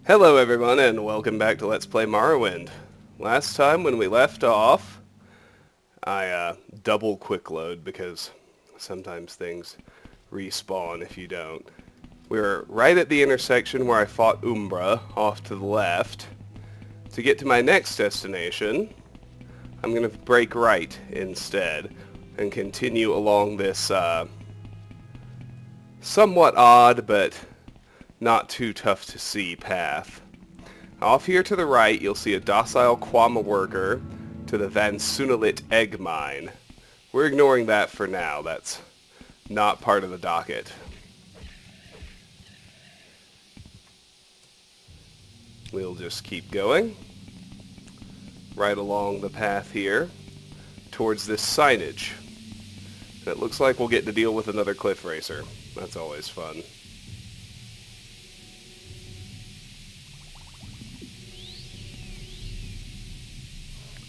Hello everyone and welcome back to Let's Play Morrowind. Last time when we left off, I double quick load because sometimes things respawn if you don't. We were right at the intersection where I fought Umbra off to the left. To get to my next destination, I'm going to break right instead and continue along this somewhat odd but not too tough to see path. Off here to the right, you'll see a docile Quama worker to the Vansunalit egg mine. We're ignoring that for now. That's not part of the docket. We'll just keep going right along the path here towards this signage. And it looks like we'll get to deal with another cliff racer. That's always fun.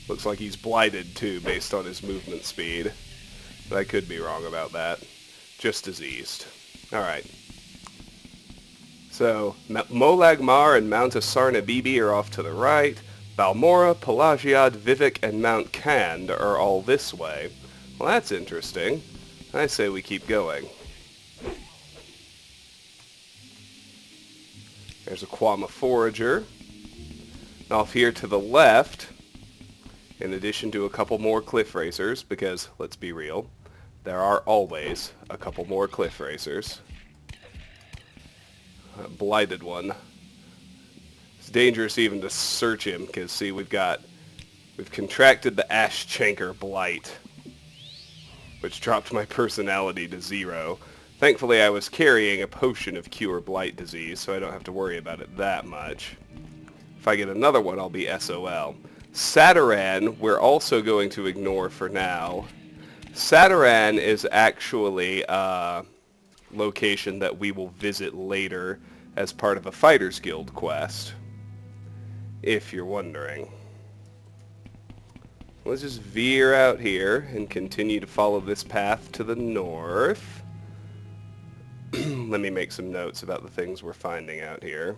Looks like he's blighted, too, based on his movement speed. But I could be wrong about that. Just diseased. Alright. So, Molagmar and Mount Asarnabibi are off to the right. Balmora, Pelagiad, Vivek, and Mount Kand are all this way. Well, that's interesting. I say we keep going. There's a Quama Forager. Off here to the left, in addition to a couple more cliff racers, because, let's be real, there are always a couple more cliff racers. A blighted one. It's dangerous even to search him, because, see, we've contracted the Ashchanker Blight, which dropped my personality to 0. Thankfully, I was carrying a potion of cure blight disease, so I don't have to worry about it that much. If I get another one, I'll be SOL. Sataran, we're also going to ignore for now. Sataran is actually a location that we will visit later as part of a Fighters Guild quest, if you're wondering. Let's just veer out here and continue to follow this path to the north. Let me make some notes about the things we're finding out here.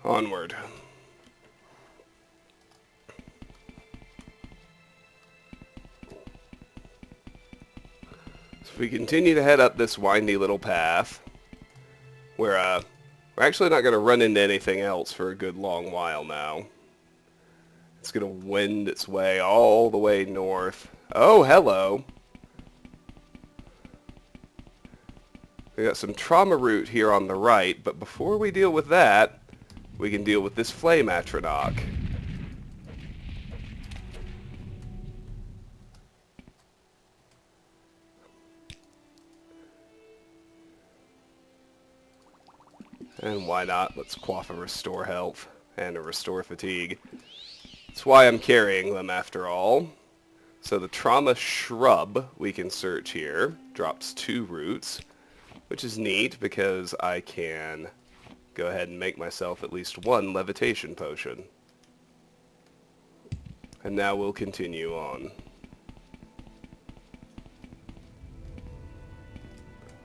Onward. So we continue to head up this windy little path, where we're actually not going to run into anything else for a good long while now. It's going to wend its way all the way north. Oh, hello! We got some trauma root here on the right, but before we deal with that, we can deal with this flame atronach. And why not? Let's quaff a restore health and a restore fatigue. That's why I'm carrying them after all. So the trauma shrub we can search here drops 2 roots, which is neat because I can go ahead and make myself at least 1 levitation potion. And now we'll continue on.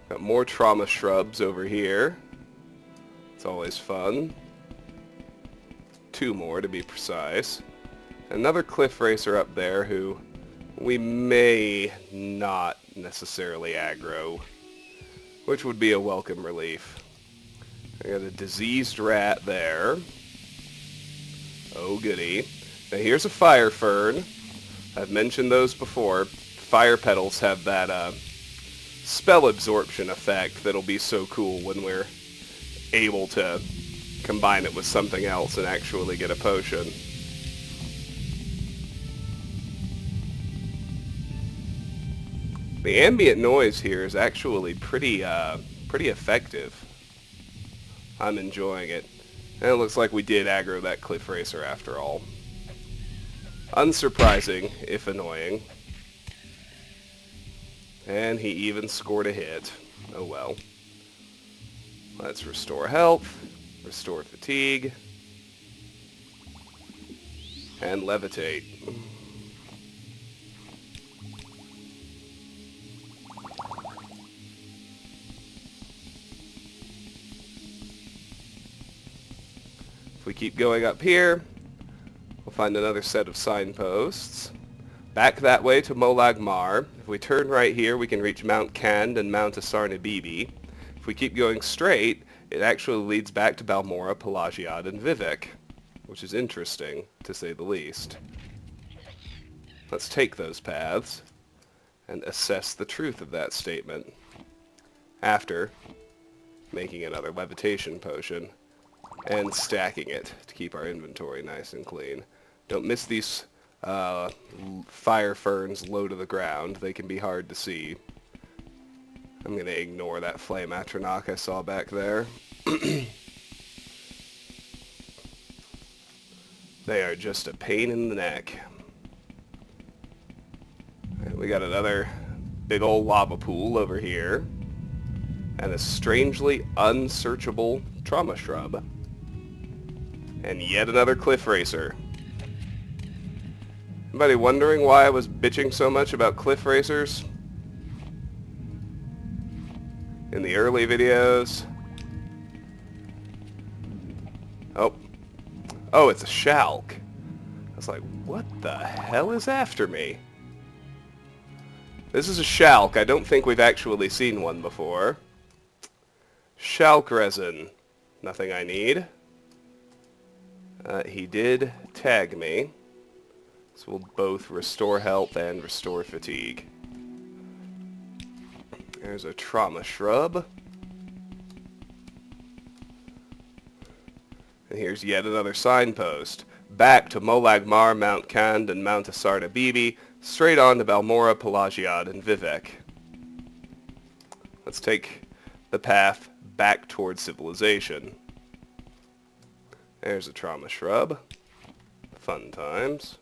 Got more trauma shrubs over here. It's always fun. 2 more to be precise. Another cliff racer up there who we may not necessarily aggro, which would be a welcome relief. I got a diseased rat there. Oh goody. Now here's a fire fern. I've mentioned those before. Fire petals have that spell absorption effect that'll be so cool when we're able to combine it with something else and actually get a potion. The ambient noise here is actually pretty effective. I'm enjoying it. And it looks like we did aggro that cliff racer after all. Unsurprising, if annoying. And he even scored a hit. Oh well. Let's restore health, restore fatigue, and levitate. If we keep going up here, we'll find another set of signposts. Back that way to Molag Mar. If we turn right here, we can reach Mount Kand and Mount Asarnabibi. If we keep going straight, it actually leads back to Balmora, Pelagiad, and Vivek, which is interesting, to say the least. Let's take those paths and assess the truth of that statement after making another levitation potion and stacking it to keep our inventory nice and clean. Don't miss these fire ferns low to the ground. They can be hard to see. I'm going to ignore that flame atronach I saw back there. They are just a pain in the neck. Right, we got another big old lava pool over here. And a strangely unsearchable trauma shrub. And yet another cliff racer. Anybody wondering why I was bitching so much about cliff racers in the early videos? Oh, it's a shalk. I was like, what the hell is after me? This is a shalk. I don't think we've actually seen one before. Shalk resin. Nothing I need. He did tag me. So we'll both restore health and restore fatigue. There's a trauma shrub. And here's yet another signpost. Back to Molag Mar, Mount Kand, and Mount Asarnabibi, straight on to Balmora, Pelagiad, and Vivek. Let's take the path back towards civilization. There's a trauma shrub. Fun times.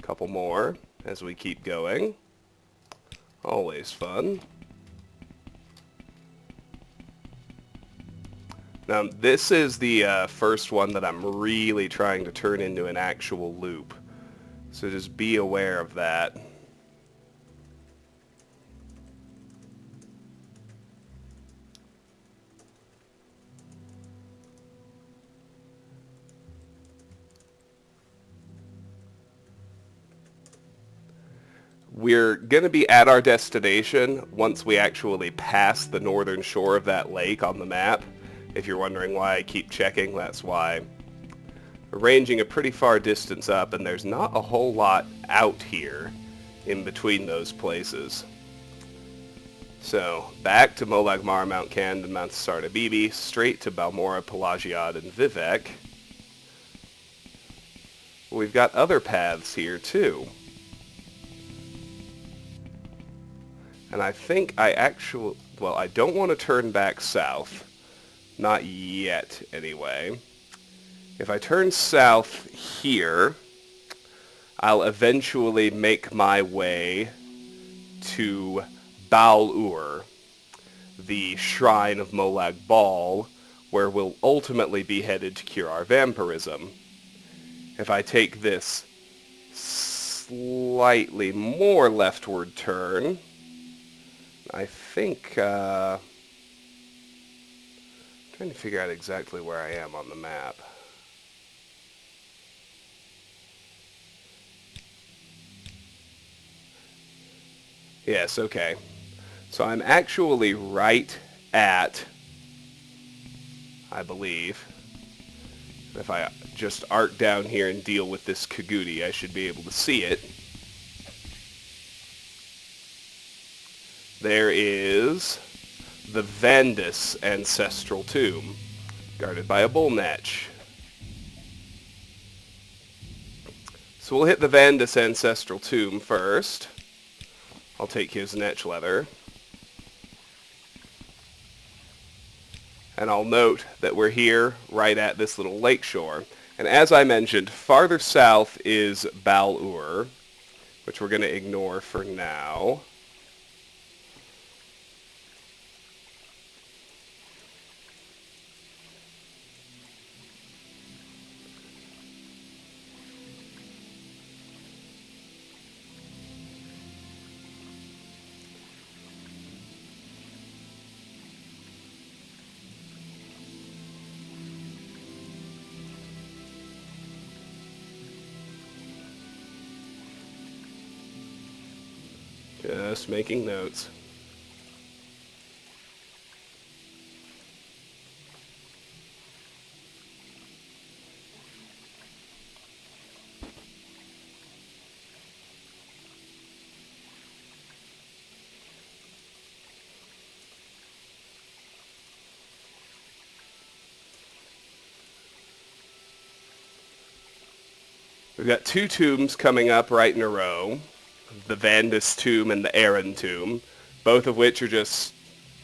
Couple more as we keep going. Always fun. Now, this is the first one that I'm really trying to turn into an actual loop. So just be aware of that. We're going to be at our destination once we actually pass the northern shore of that lake on the map. If you're wondering why I keep checking, that's why. We're ranging a pretty far distance up, and there's not a whole lot out here in between those places. So, back to Molag Mar, Mount Kand, and Mount Asarnabibi, straight to Balmora, Pelagiad, and Vivek. We've got other paths here, too. And I think I actually... well, I don't want to turn back south. Not yet, anyway. If I turn south here, I'll eventually make my way to Bal-Ur, the shrine of Molag Bal, where we'll ultimately be headed to cure our vampirism. If I take this slightly more leftward turn, I think... trying to figure out exactly where I am on the map. Yes, okay. So I'm actually right at, I believe, if I just arc down here and deal with this Kagudi, I should be able to see it. There is the Vandus Ancestral Tomb, guarded by a bull netch. So we'll hit the Vandus Ancestral Tomb first. I'll take his netch leather. And I'll note that we're here right at this little lake shore. And as I mentioned, farther south is Bal-Ur. which we're going to ignore for now. Just making notes. We've got two tombs coming up right in a row. The Vandus tomb and the Aran tomb, both of which are just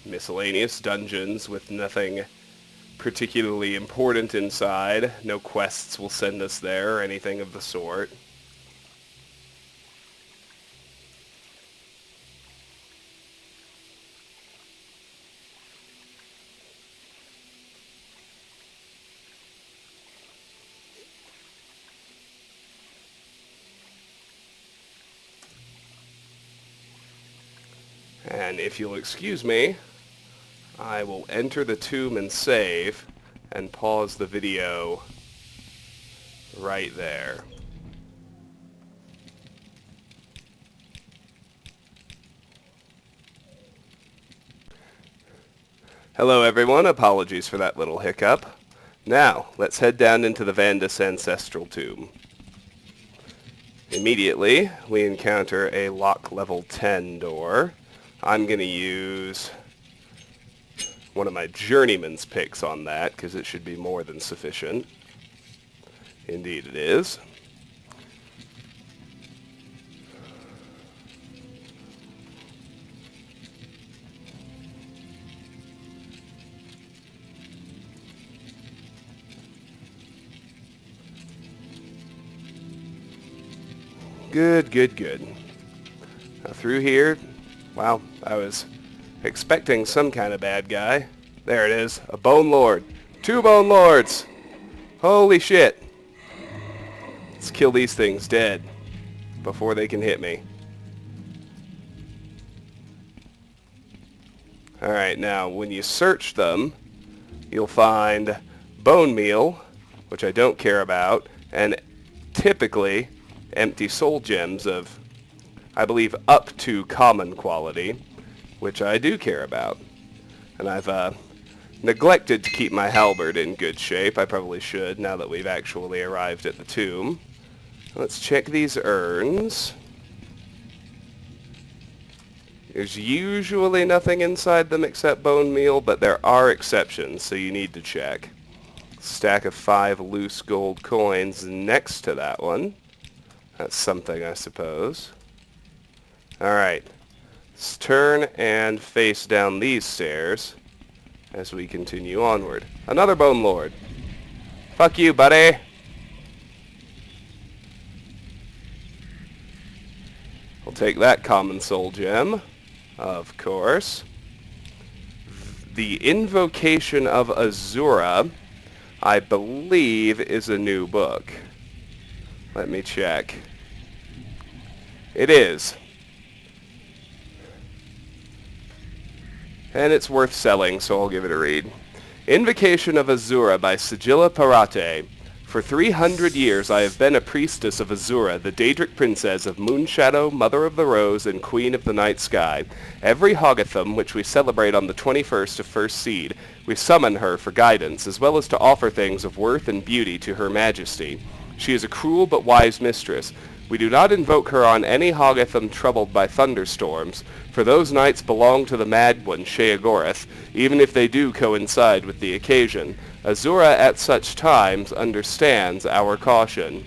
miscellaneous dungeons with nothing particularly important inside. No quests will send us there or anything of the sort. And if you'll excuse me, I will enter the tomb and save and pause the video right there. Hello everyone, apologies for that little hiccup. Now, let's head down into the Vandus Ancestral tomb. Immediately, we encounter a lock level 10 door. I'm going to use one of my journeyman's picks on that, because it should be more than sufficient. Indeed it is. Good, good, good. Now through here, wow, I was expecting some kind of bad guy. There it is, a Bone Lord. 2 Bone Lords! Holy shit! Let's kill these things dead before they can hit me. Alright, now when you search them, you'll find bone meal, which I don't care about, and typically empty soul gems of, I believe, up to common quality, which I do care about. And I've neglected to keep my halberd in good shape. I probably should, now that we've actually arrived at the tomb. Let's check these urns. There's usually nothing inside them except bone meal, but there are exceptions, so you need to check. Stack of 5 loose gold coins next to that one. That's something, I suppose. Alright. Let's turn and face down these stairs as we continue onward. Another Bone Lord. Fuck you, buddy! We'll take that common soul gem, of course. The Invocation of Azura, I believe, is a new book. Let me check. It is. And it's worth selling, so I'll give it a read. Invocation of Azura by Sigilla Parate. For 300 years I have been a priestess of Azura, the Daedric princess of Moonshadow, Mother of the Rose, and Queen of the Night Sky. Every Hoggatham, which we celebrate on the 21st of First Seed, we summon her for guidance, as well as to offer things of worth and beauty to her majesty. She is a cruel but wise mistress. We do not invoke her on any Hoggatham troubled by thunderstorms, for those nights belong to the mad one, Sheogorath, even if they do coincide with the occasion. Azura at such times understands our caution.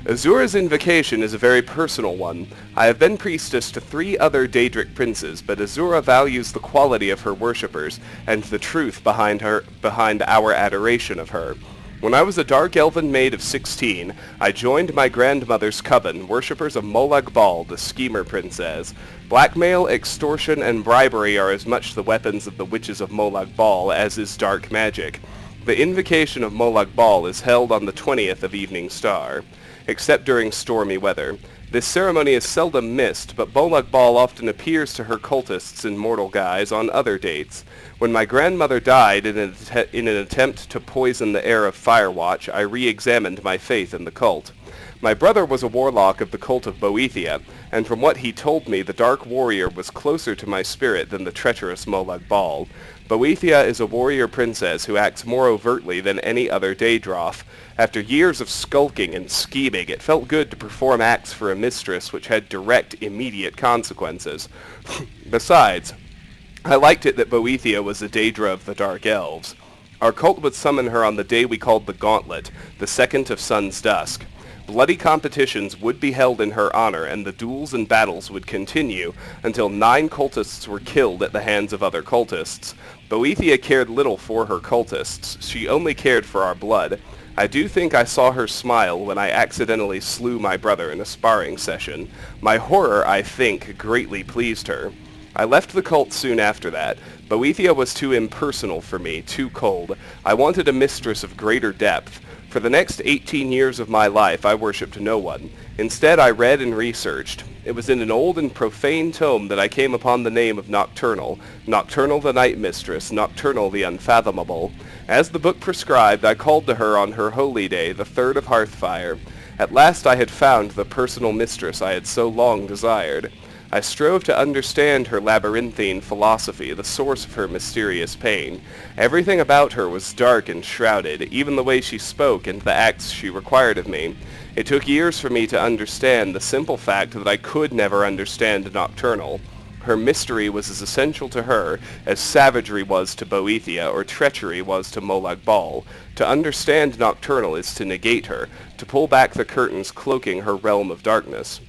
Azura's invocation is a very personal one. I have been priestess to 3 other Daedric princes, but Azura values the quality of her worshippers and the truth behind our adoration of her. When I was a dark elven maid of 16, I joined my grandmother's coven, worshippers of Molag Bal, the schemer princess. Blackmail, extortion, and bribery are as much the weapons of the witches of Molag Bal as is dark magic. The invocation of Molag Bal is held on the 20th of Evening Star, except during stormy weather. This ceremony is seldom missed, but Molag Bal often appears to her cultists in mortal guise on other dates. When my grandmother died in an attempt to poison the air of Firewatch, I re-examined my faith in the cult. My brother was a warlock of the cult of Boethia, and from what he told me, the Dark Warrior was closer to my spirit than the treacherous Molag Bal. Boethia is a warrior princess who acts more overtly than any other Daedroth. After years of skulking and scheming, it felt good to perform acts for a mistress which had direct, immediate consequences. Besides, I liked it that Boethia was a Daedra of the Dark Elves. Our cult would summon her on the day we called the Gauntlet, the 2nd of Sun's Dusk. Bloody competitions would be held in her honor, and the duels and battles would continue until 9 cultists were killed at the hands of other cultists. Boethia cared little for her cultists. She only cared for our blood. I do think I saw her smile when I accidentally slew my brother in a sparring session. My horror, I think, greatly pleased her. I left the cult soon after that. Boethia was too impersonal for me, too cold. I wanted a mistress of greater depth. For the next 18 years of my life, I worshipped no one. Instead, I read and researched. It was in an old and profane tome that I came upon the name of Nocturnal, Nocturnal the Night Mistress, Nocturnal the Unfathomable. As the book prescribed, I called to her on her holy day, the 3rd of Hearthfire. At last I had found the personal mistress I had so long desired. I strove to understand her labyrinthine philosophy, the source of her mysterious pain. Everything about her was dark and shrouded, even the way she spoke and the acts she required of me. It took years for me to understand the simple fact that I could never understand Nocturnal. Her mystery was as essential to her as savagery was to Boethia or treachery was to Molag Bal. To understand Nocturnal is to negate her, to pull back the curtains cloaking her realm of darkness.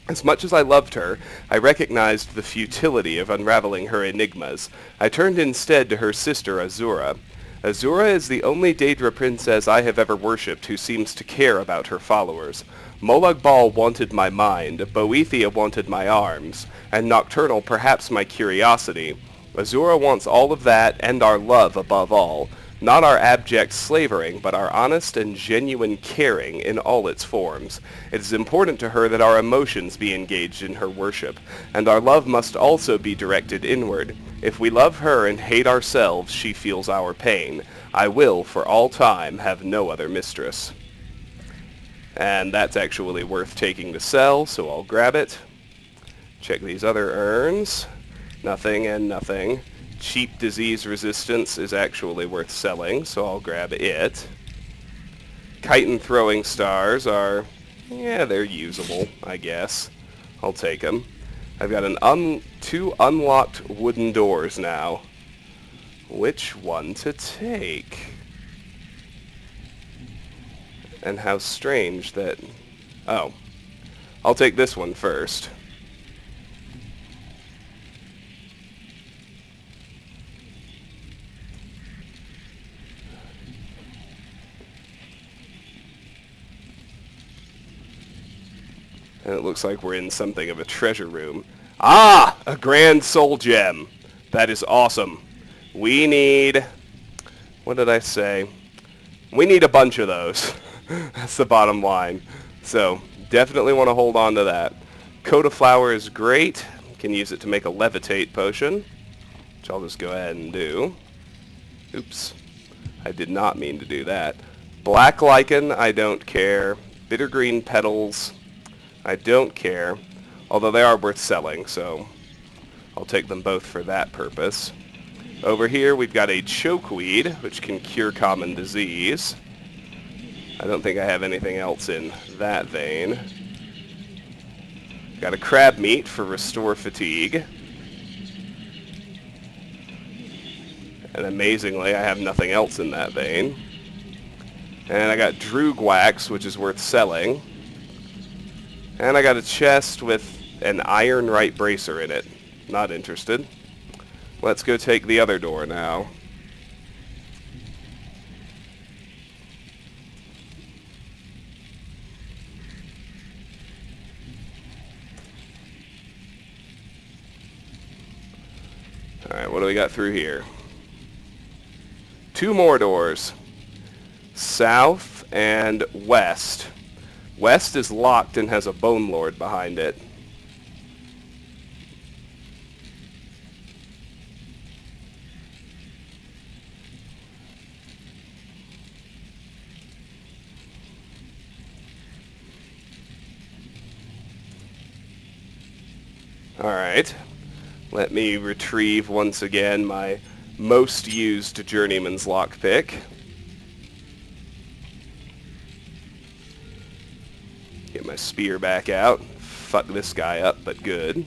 As much as I loved her, I recognized the futility of unraveling her enigmas. I turned instead to her sister Azura. Azura is the only Daedra princess I have ever worshipped who seems to care about her followers. Molag Bal wanted my mind, Boethia wanted my arms, and Nocturnal perhaps my curiosity. Azura wants all of that and our love above all. Not our abject slavering, but our honest and genuine caring in all its forms. It is important to her that our emotions be engaged in her worship, and our love must also be directed inward. If we love her and hate ourselves, she feels our pain. I will, for all time, have no other mistress. And that's actually worth taking to sell, so I'll grab it. Check these other urns. Nothing and nothing. Cheap disease resistance is actually worth selling, so I'll grab it. Kite and throwing stars are, yeah, they're usable, I guess. I'll take them. I've got two unlocked wooden doors now. Which one to take? And how strange that... Oh. I'll take this one first. And it looks like we're in something of a treasure room. Ah! A grand soul gem. That is awesome. We need... What did I say? We need a bunch of those. That's the bottom line. So, definitely want to hold on to that. Coat of Flower is great. Can use it to make a levitate potion, which I'll just go ahead and do. Oops. I did not mean to do that. Black Lichen, I don't care. Bittergreen Petals... I don't care, although they are worth selling, so I'll take them both for that purpose. Over here we've got a chokeweed, which can cure common disease. I don't think I have anything else in that vein. Got a crab meat for restore fatigue. And amazingly, I have nothing else in that vein. And I got Droog Wax, which is worth selling. And I got a chest with an iron right bracer in it. Not interested. Let's go take the other door now. Alright, what do we got through here? 2 more doors. South and west. West is locked and has a Bone Lord behind it. Alright. Let me retrieve once again my most used Journeyman's Lockpick. Get my spear back out. Fuck this guy up, but good.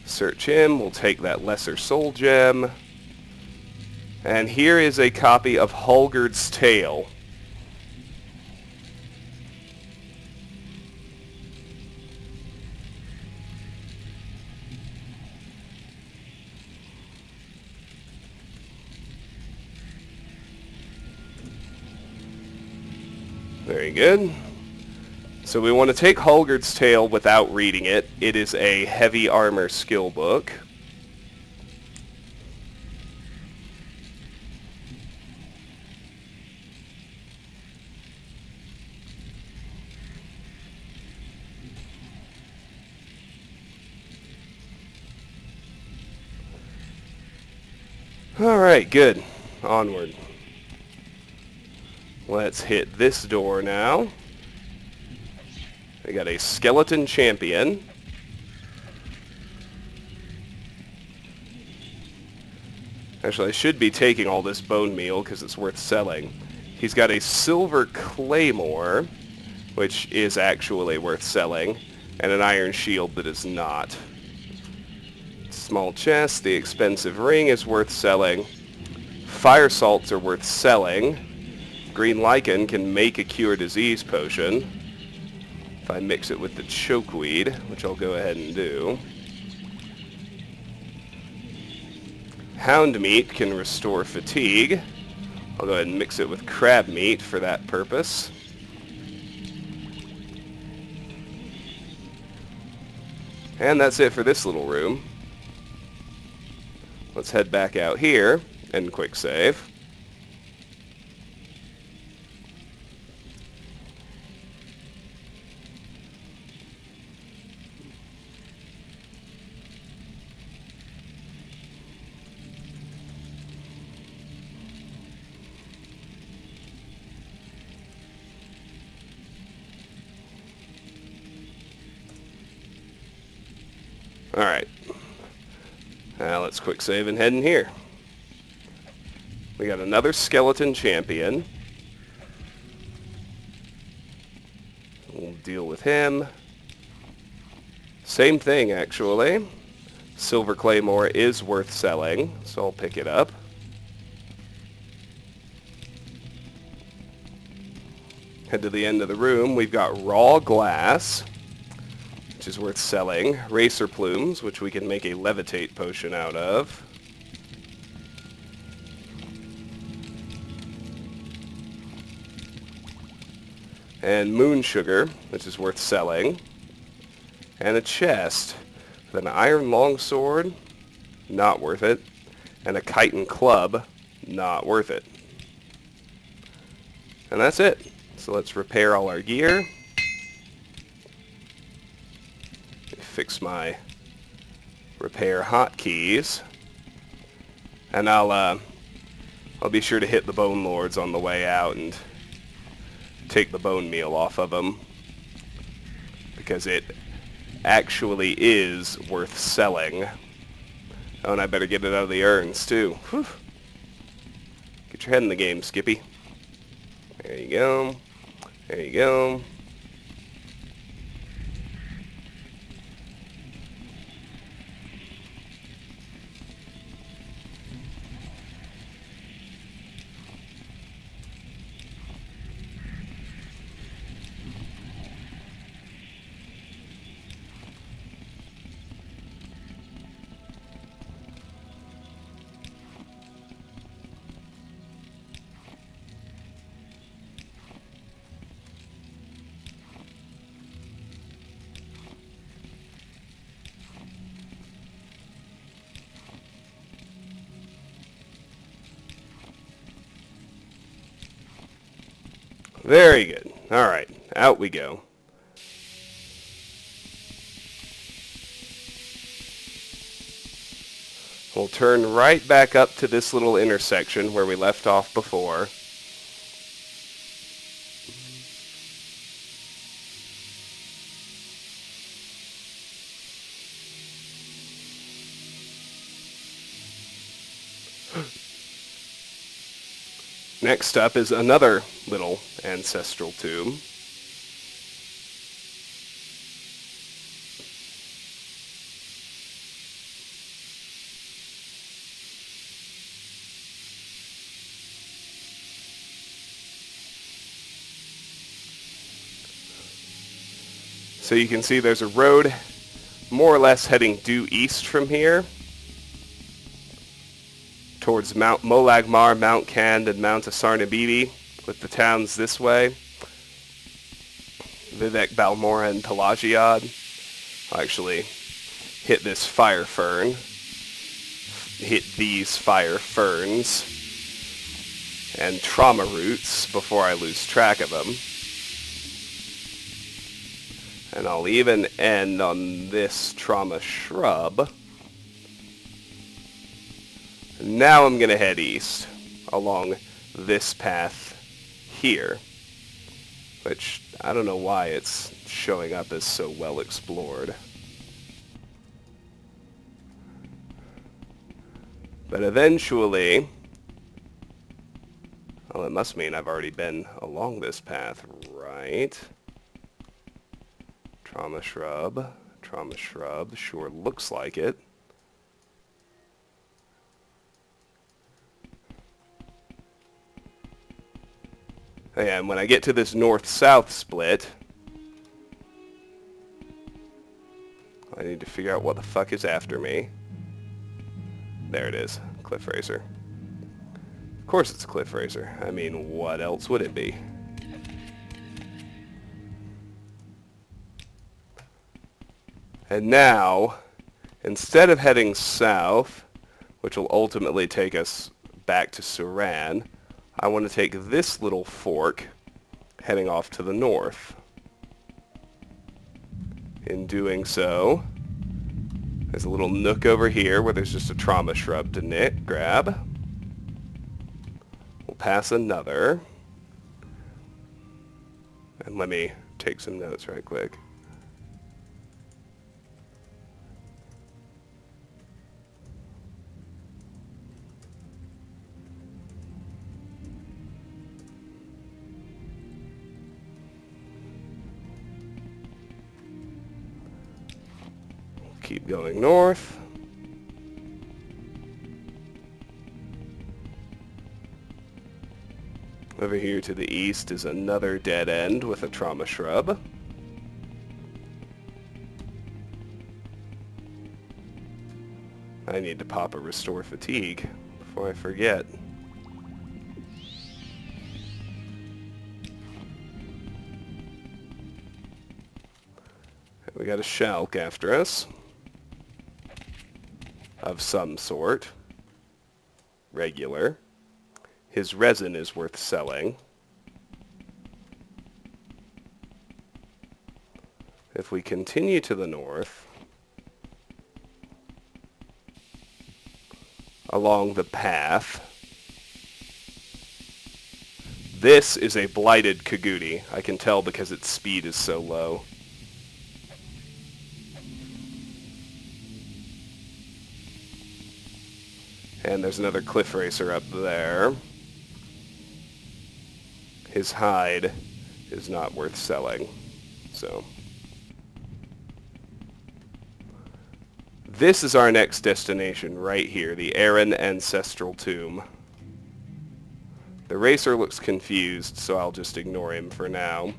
Search him. We'll take that Lesser Soul Gem. And here is a copy of Hulgurd's Tale. Very good. So we want to take Hulgurd's Tale without reading it. It is a heavy armor skill book. Alright, good. Onward. Let's hit this door now. We got a skeleton champion. Actually, I should be taking all this bone meal because it's worth selling. He's got a silver claymore, which is actually worth selling, and an iron shield that is not. Small chest, the expensive ring is worth selling. Fire salts are worth selling. Green lichen can make a cure disease potion if I mix it with the chokeweed, which I'll go ahead and do. Hound meat can restore fatigue. I'll go ahead and mix it with crab meat for that purpose. And that's it for this little room. Let's head back out here and quick save. Alright. Now let's quick save and head in here. We got another skeleton champion. We'll deal with him. Same thing, actually. Silver claymore is worth selling, so I'll pick it up. Head to the end of the room. We've got raw glass, which is worth selling. Racer plumes, which we can make a levitate potion out of. And moon sugar, which is worth selling. And a chest with an iron longsword, not worth it. And a chitin club, not worth it. And that's it. So let's repair all our gear. Fix my repair hotkeys, and I'll be sure to hit the Bone Lords on the way out and take the bone meal off of them, because it actually is worth selling. Oh, and I better get it out of the urns too. Whew. Get your head in the game, Skippy. There you go. There you go. Very good. Alright, out we go. We'll turn right back up to this little intersection where we left off before. Next up is another little ancestral tomb. So you can see there's a road more or less heading due east from here towards Mount Molagmar, Mount Cand, and Mount Asarnabibi, with the towns this way. Vivek, Balmora, and Pelagiad. I'll actually hit this fire fern. Hit these fire ferns and trauma roots before I lose track of them. And I'll even end on this trauma shrub. Now I'm going to head east along this path here, which I don't know why it's showing up as so well explored. But eventually, well, it must mean I've already been along this path, right? Trauma shrub, sure looks like it. And when I get to this north-south split, I need to figure out what the fuck is after me. There it is, cliff racer. Of course it's a cliff racer. I mean, what else would it be? And now, instead of heading south, which will ultimately take us back to Aran, I want to take this little fork heading off to the north. In doing so, there's a little nook over here where there's just a trauma shrub to grab. We'll pass another. And let me take some notes right quick. Keep going north. Over here to the east is another dead end with a trauma shrub. I need to pop a restore fatigue before I forget. We got a shalk after us. Of some sort. Regular. His resin is worth selling. If we continue to the north, along the path, this is a blighted Kagudi. I can tell because its speed is so low. And there's another cliff racer up there. His hide is not worth selling. So this is our next destination right here, the Aran Ancestral Tomb. The racer looks confused, so I'll just ignore him for now.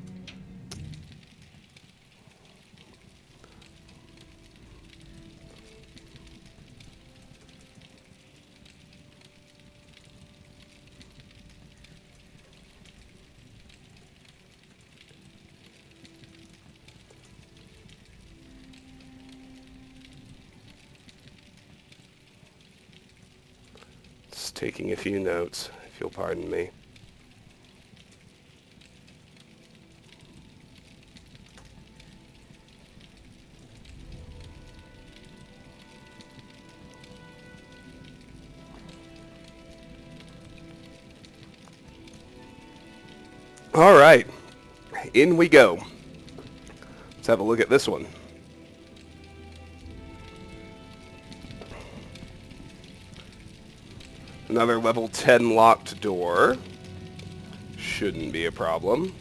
Taking a few notes, if you'll pardon me. Alright, in we go. Let's have a look at this one. Another level 10 locked door. Shouldn't be a problem.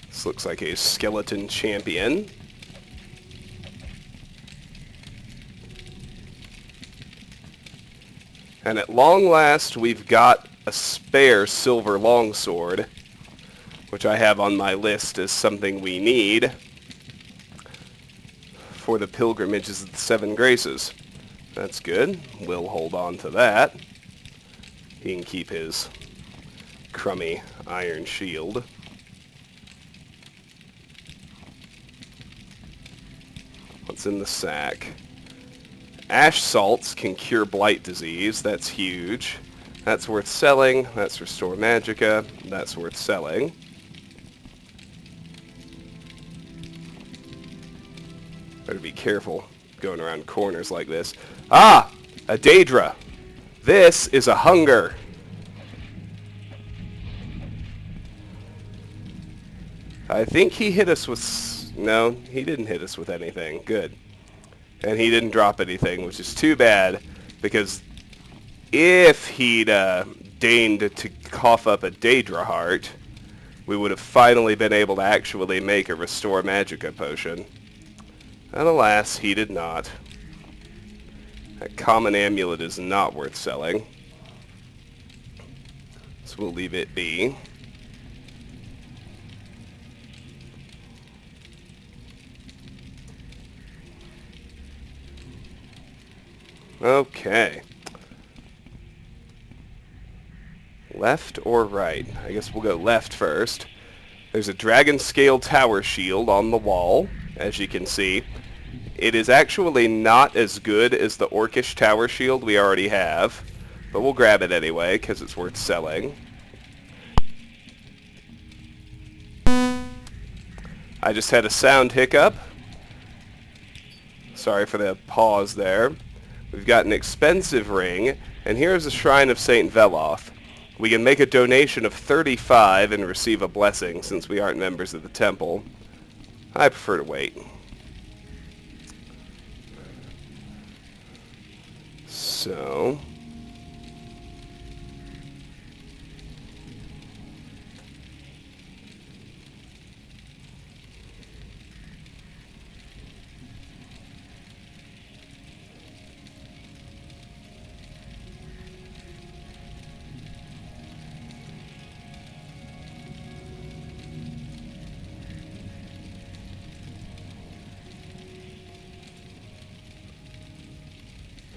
This looks like a skeleton champion. And at long last, we've got a spare silver longsword, which I have on my list as something we need for the pilgrimages of the Seven Graces. That's good. We'll hold on to that. He can keep his crummy iron shield. What's in the sack? Ash salts can cure blight disease. That's huge. That's worth selling. That's restore magicka. That's worth selling. Better be careful going around corners like this. Ah! A Daedra! This is a hunger! I think he hit us with... No, he didn't hit us with anything. Good. And he didn't drop anything, which is too bad, because if he'd deigned to cough up a Daedra heart, we would have finally been able to actually make a Restore Magicka potion. And alas, he did not. That common amulet is not worth selling, so we'll leave it be. Okay. Left or right? I guess we'll go left first. There's a dragon scale tower shield on the wall, as you can see. It is actually not as good as the orcish tower shield we already have, but we'll grab it anyway, because it's worth selling. I just had a sound hiccup. Sorry for the pause there. We've got an expensive ring, and here's a Shrine of St. Veloth. We can make a donation of 35 and receive a blessing, since we aren't members of the temple. I prefer to wait. So...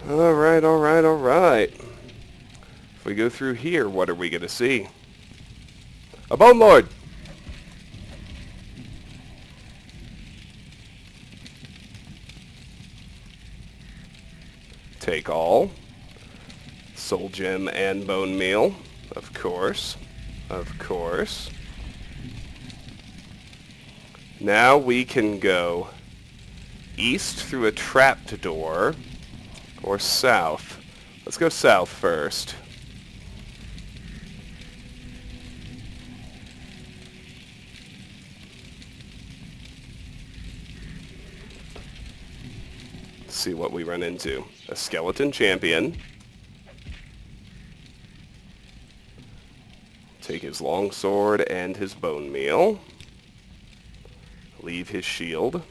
Alright, alright, alright. If we go through here, what are we going to see? A Bone Lord! Take all. Soul Gem and Bone Meal. Of course. Of course. Now we can go east through a trapped door, or south. Let's go south first. Let's see what we run into. A skeleton champion. Take his longsword and his bone meal. Leave his shield.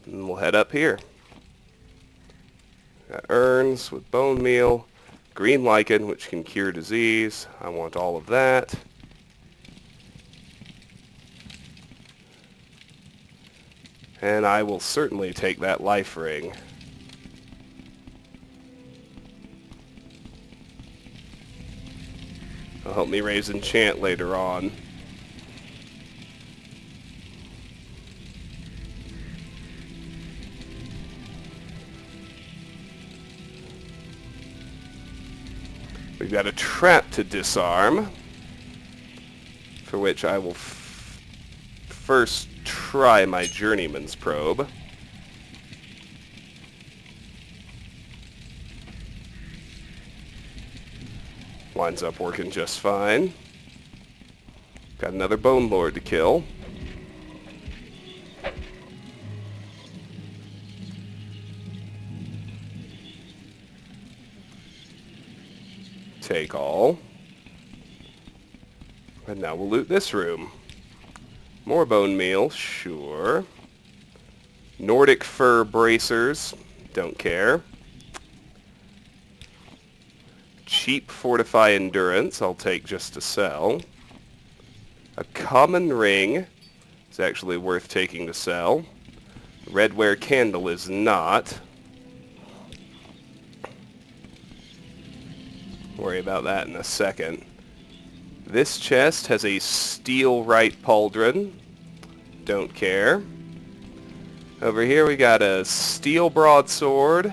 And we'll head up here. Got urns with bone meal, green lichen, which can cure disease. I want all of that. And I will certainly take that life ring. It'll help me raise enchant later on. We've got a trap to disarm, for which I will first try my journeyman's probe. Winds up working just fine. Got another Bone Lord to kill. Take all. And now we'll loot this room. More bone meal, sure. Nordic fur bracers, don't care. Cheap fortify endurance, I'll take just to sell. A common ring is actually worth taking to sell. Redware candle is not. Worry about that in a second. This chest has a steel right pauldron. Don't care. Over here we got a steel broadsword,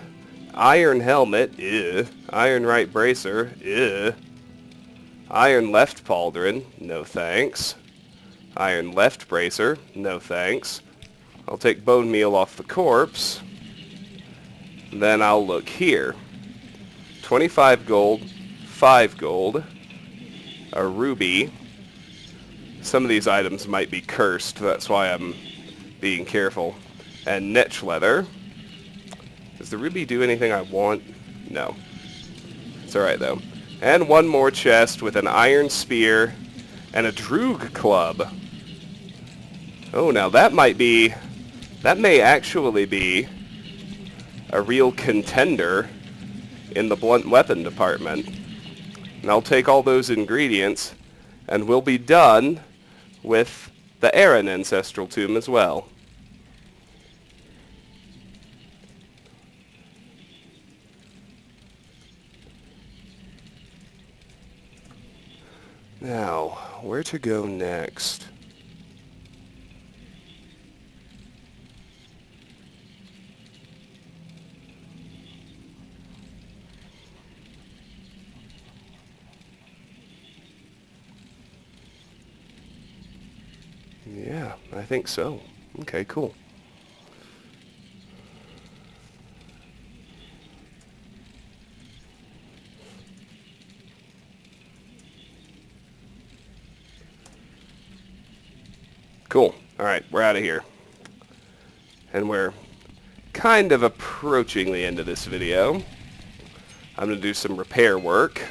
iron helmet, iron right bracer, iron left pauldron, no thanks. Iron left bracer, no thanks. I'll take bone meal off the corpse. Then I'll look here. 25 gold, 5 gold, a ruby. Some of these items might be cursed, that's why I'm being careful. And netch leather. Does the ruby do anything I want? No. It's alright though. And one more chest with an iron spear and a droog club. Oh, now that may actually be a real contender in the blunt weapon department. And I'll take all those ingredients, and we'll be done with the Aran Ancestral Tomb as well. Now, where to go next? Yeah, I think so. Okay, cool. Cool. Alright, we're out of here. And we're kind of approaching the end of this video. I'm going to do some repair work.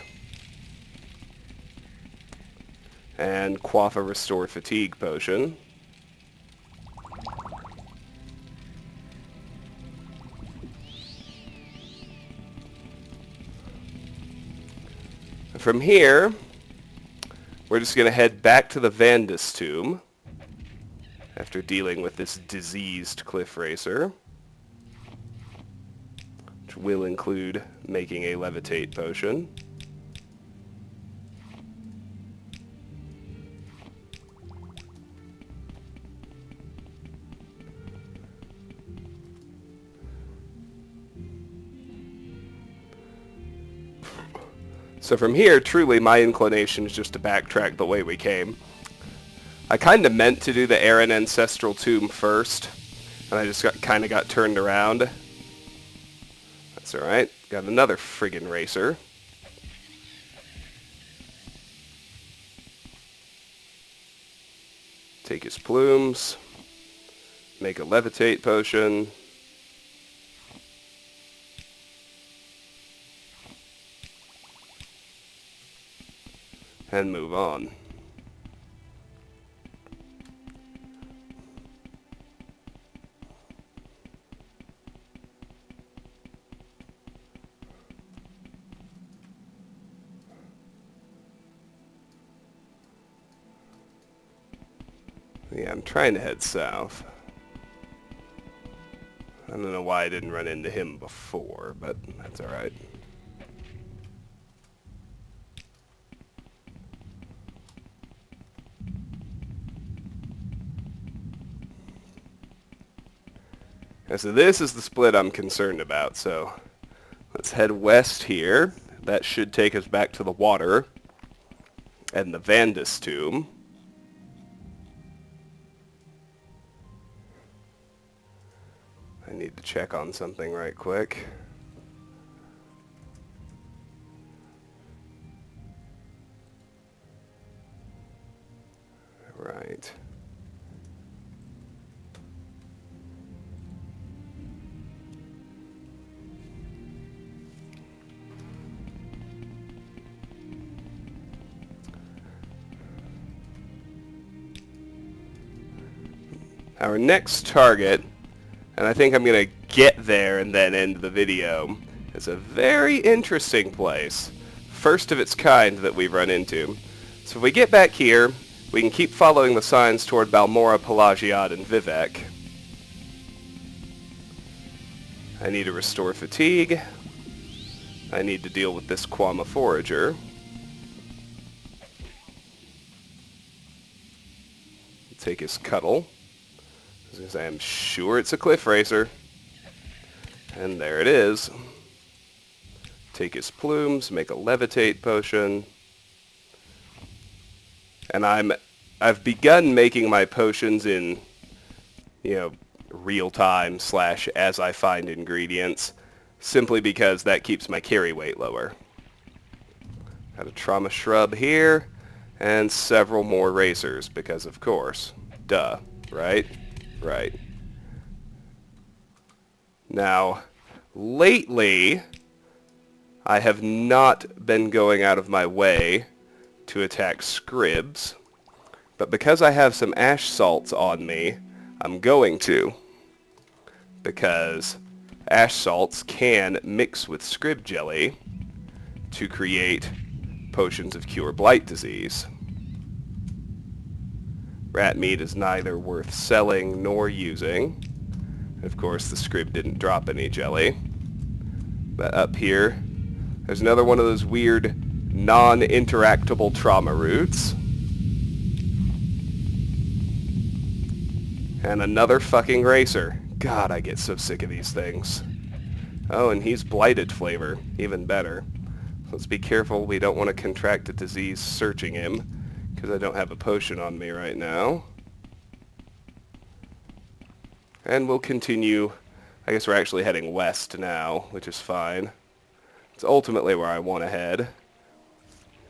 And quaff a restore fatigue potion. From here, we're just going to head back to the Vandus tomb after dealing with this diseased cliff racer, which will include making a levitate potion. So from here, truly, my inclination is just to backtrack the way we came. I kind of meant to do the Aran Ancestral Tomb first, and I just kind of got turned around. That's alright. Got another friggin' racer. Take his plumes. Make a levitate potion. And move on. Yeah, I'm trying to head south. I don't know why I didn't run into him before, but that's alright. So this is the split I'm concerned about, so let's head west here. That should take us back to the water and the Vandus tomb. I need to check on something right quick. Right. Our next target, and I think I'm going to get there and then end the video, is a very interesting place. First of its kind that we've run into. So if we get back here, we can keep following the signs toward Balmora, Pelagiad, and Vivek. I need to restore fatigue. I need to deal with this Quama Forager. Take his Cuddle. Because I am sure it's a Cliff Racer. And there it is. Take his Plumes, make a Levitate potion. And I've begun making my potions in, real time / as I find ingredients, simply because that keeps my carry weight lower. Got a Trauma Shrub here, and several more racers, because of course. Duh, right? Right. Now, lately, I have not been going out of my way to attack Scribs, but because I have some ash salts on me, I'm going to. Because ash salts can mix with Scrib jelly to create potions of cure blight disease. Rat meat is neither worth selling nor using. Of course, the Scrib didn't drop any jelly. But up here, there's another one of those weird non-interactable trauma roots. And another fucking racer. God, I get so sick of these things. Oh, and he's blighted flavor. Even better. Let's be careful we don't want to contract a disease searching him, because I don't have a potion on me right now. And we'll continue. I guess we're actually heading west now, which is fine. It's ultimately where I want to head.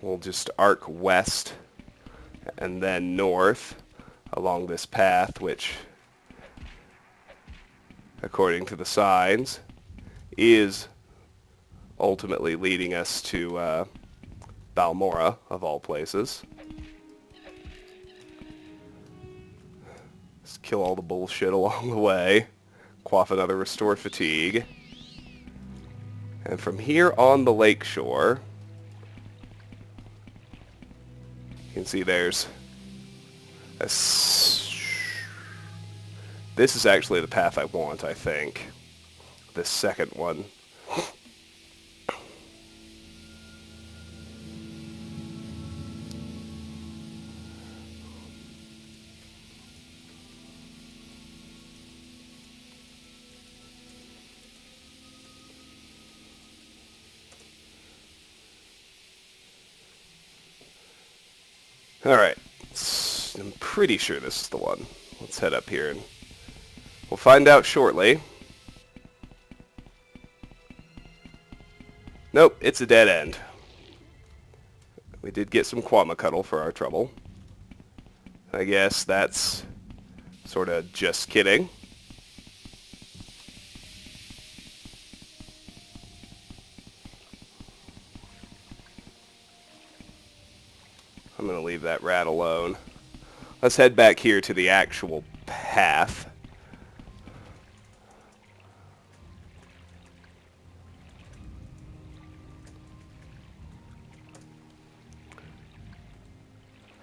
We'll just arc west and then north along this path, which, according to the signs, is ultimately leading us to Balmora, of all places. Let's kill all the bullshit along the way. Quaff another restore fatigue. And from here on the lakeshore, you can see there's a... This is actually the path I want, I think. This second one. Alright, I'm pretty sure this is the one. Let's head up here and we'll find out shortly. Nope, it's a dead end. We did get some Quama Cuddle for our trouble. I guess that's sort of just kidding. I'm going to leave that rat alone. Let's head back here to the actual path.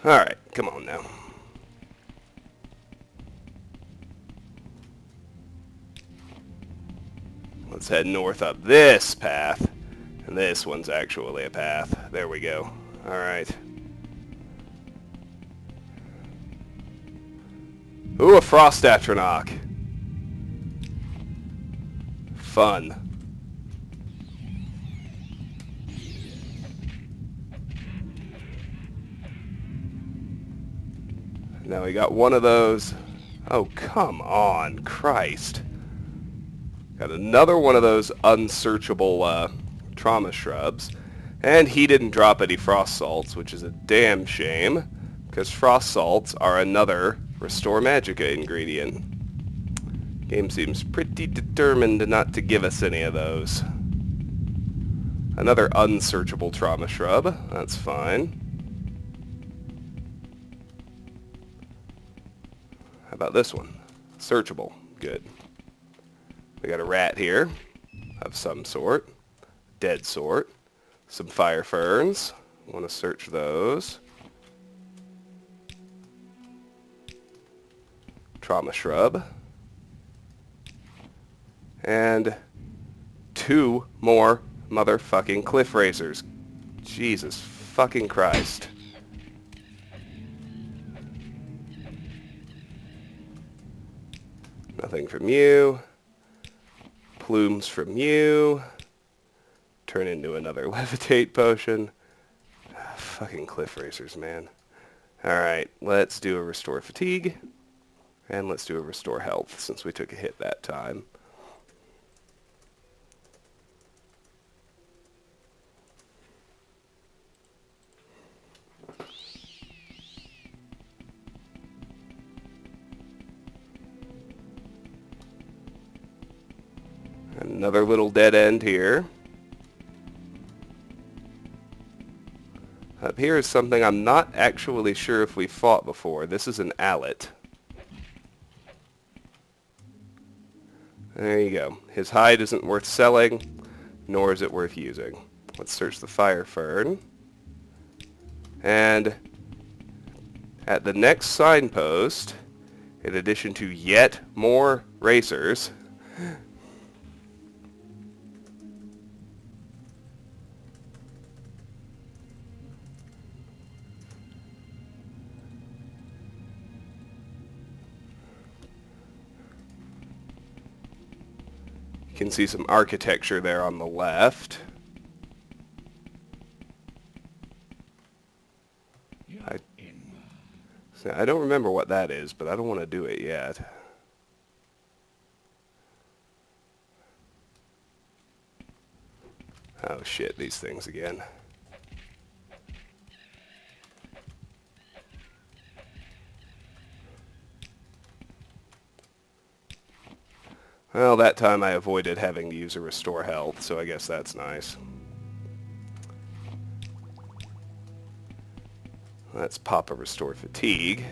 Alright, come on now. Let's head north up this path. And this one's actually a path. There we go. Alright. Ooh, a Frost Atronach. Fun. Now we got one of those. Oh, come on, Christ. Got another one of those unsearchable trauma shrubs. And he didn't drop any frost salts, which is a damn shame, because frost salts are another Restore Magicka ingredient. Game seems pretty determined not to give us any of those. Another unsearchable trauma shrub. That's fine. How about this one? Searchable. Good. We got a rat here of some sort. Dead sort. Some fire ferns. Want to search those. Trauma shrub. And 2 more motherfucking cliff racers. Jesus fucking Christ. Nothing from you. Plumes from you. Turn into another levitate potion. Fucking cliff racers, man. Alright, let's do a restore fatigue. And let's do a restore health, since we took a hit that time. Another little dead end here. Up here is something I'm not actually sure if we fought before. This is an Allet. There you go. His hide isn't worth selling, nor is it worth using. Let's search the fire fern. And at the next signpost, in addition to yet more racers, you can see some architecture there on the left. I don't remember what that is, but I don't want to do it yet. Oh shit, these things again. Well, that time I avoided having to use a restore health, so I guess that's nice. Let's pop a restore fatigue.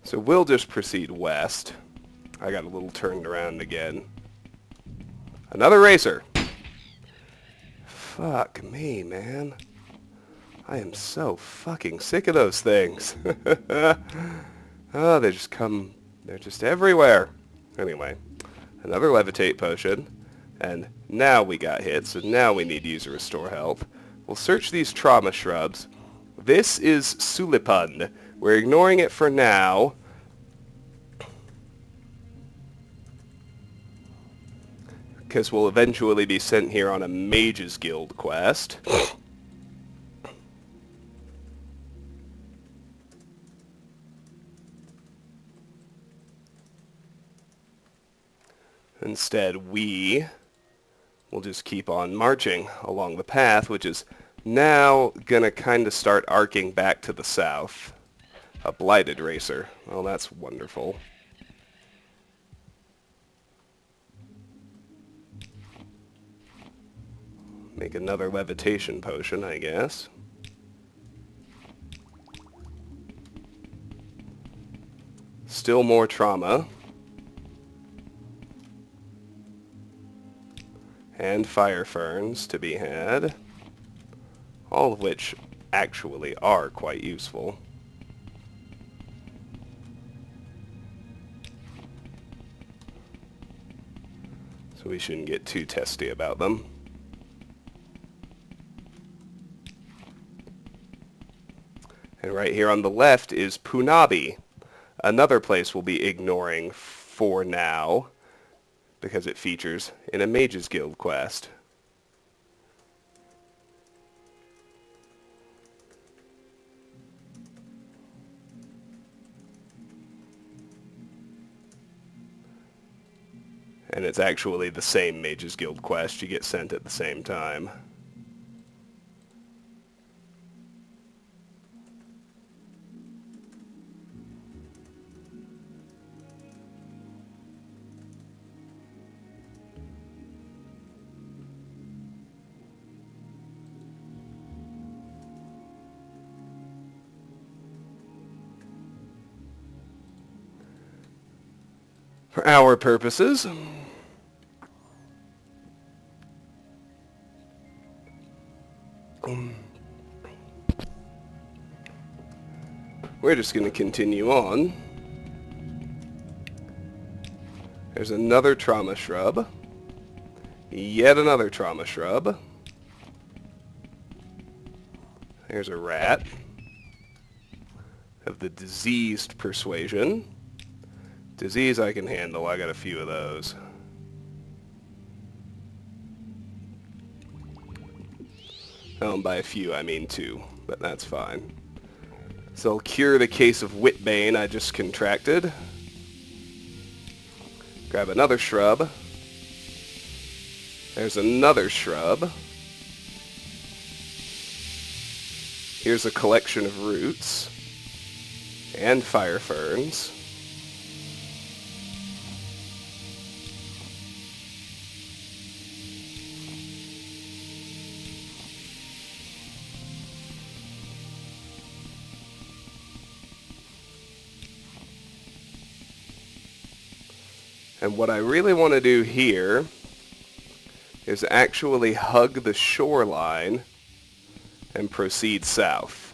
So we'll just proceed west. I got a little turned around again. Another racer! Fuck me, man. I am so fucking sick of those things. Oh, they just come... They're just everywhere. Anyway, another levitate potion. And now we got hit, so now we need to use a restore health. We'll search these trauma shrubs. This is Sulipund. We're ignoring it for now. Because we'll eventually be sent here on a Mage's Guild quest. Instead, we will just keep on marching along the path, which is now gonna kind of start arcing back to the south. A blighted racer. Well, that's wonderful. Make another levitation potion, I guess. Still more trauma. and fire ferns to be had, all of which actually are quite useful. So we shouldn't get too testy about them. And right here on the left is Punabi, another place we'll be ignoring for now, because it features in a Mage's Guild quest. And it's actually the same Mage's Guild quest, you get sent at the same time. For our purposes, we're just going to continue on. There's another trauma shrub. Yet another trauma shrub. There's a rat of the diseased persuasion. Disease I can handle, I got a few of those. Oh, and by a few I mean 2, but that's fine. So I'll cure the case of Whitbane I just contracted. Grab another shrub. There's another shrub. Here's a collection of roots and fire ferns. And what I really want to do here is actually hug the shoreline and proceed south.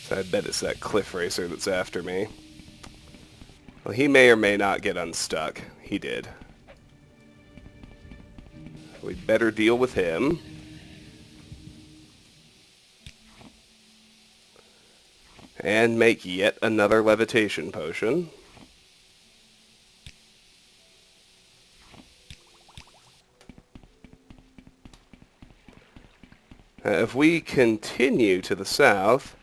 So I bet it's that cliff racer that's after me. Well, he may or may not get unstuck. He did. We'd better deal with him. And make yet another levitation potion. If we continue to the south,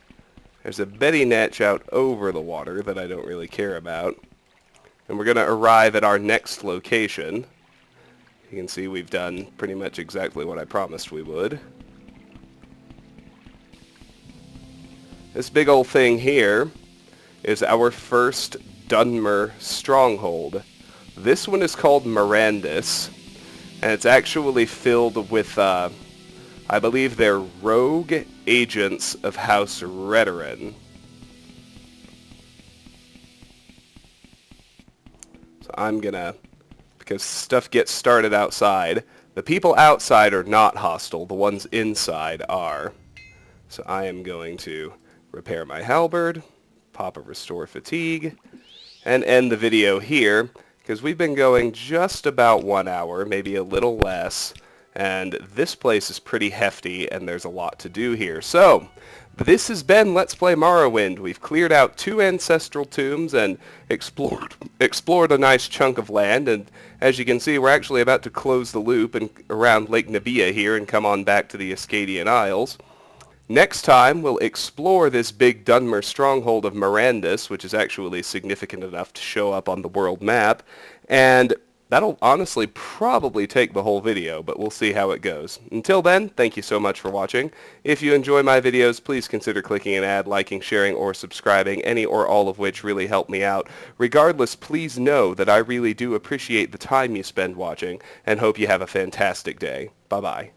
there's a Betty Netch out over the water that I don't really care about. And we're going to arrive at our next location. You can see we've done pretty much exactly what I promised we would. This big old thing here is our first Dunmer stronghold. This one is called Mandis, and it's actually filled with, I believe they're rogue agents of House Redoran. So I'm gonna, because stuff gets started outside, the people outside are not hostile, the ones inside are. So I am going to repair my halberd, pop a restore fatigue, and end the video here, because we've been going just about 1 hour, maybe a little less, and this place is pretty hefty, and there's a lot to do here. So, this has been Let's Play Morrowind. We've cleared out 2 ancestral tombs and explored a nice chunk of land, and as you can see, we're actually about to close the loop and around Lake Nabia here and come on back to the Ascadian Isles. Next time, we'll explore this big Dunmer stronghold of Mandis, which is actually significant enough to show up on the world map, and that'll honestly probably take the whole video, but we'll see how it goes. Until then, thank you so much for watching. If you enjoy my videos, please consider clicking an ad, liking, sharing, or subscribing, any or all of which really help me out. Regardless, please know that I really do appreciate the time you spend watching, and hope you have a fantastic day. Bye-bye.